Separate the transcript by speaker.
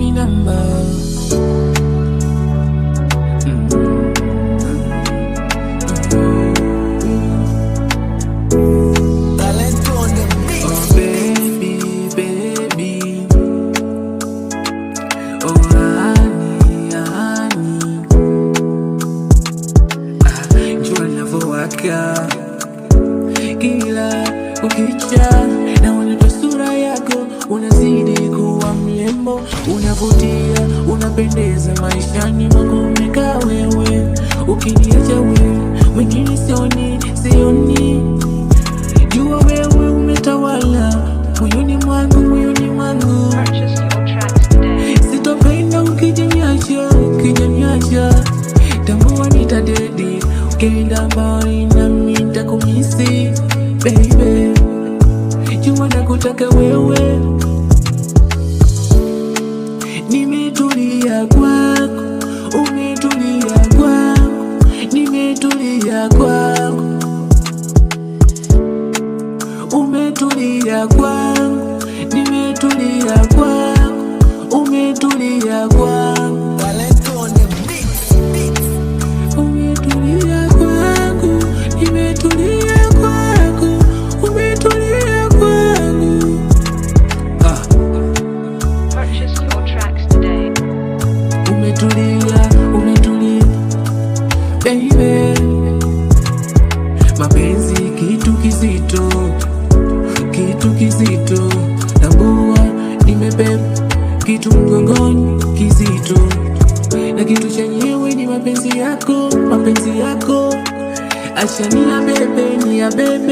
Speaker 1: me number. Kila ukicha na unato sura yako, unazidi kuwa mlembo, unavutia, unapendeza maishani mwangu, umekaa wewe. Ukiniacha wewe, mwingine sioni. Jua wewe umetawala moyoni mwangu. Sitopenda ukijaniacha, tambua nitadedi. Ukienda mbali nami nitakumisi, baby. Jua nakutaka wewe. Nimetulia kwako, umetulia kwangu. Nimetulia kwako, umetulia kwangu. Nimetulia kwako, umetulia kwangu. Umetulia kwangu, nimetulia kwako, umetulia kwangu.
Speaker 2: Purchase your tracks today.
Speaker 1: Umetulia, baby. Mapenzi kitu kizito, tambua nimebeba kitu mgongoni kizito, na kitu chenyewe ni mapenzi yako. Acha ni ya bebe,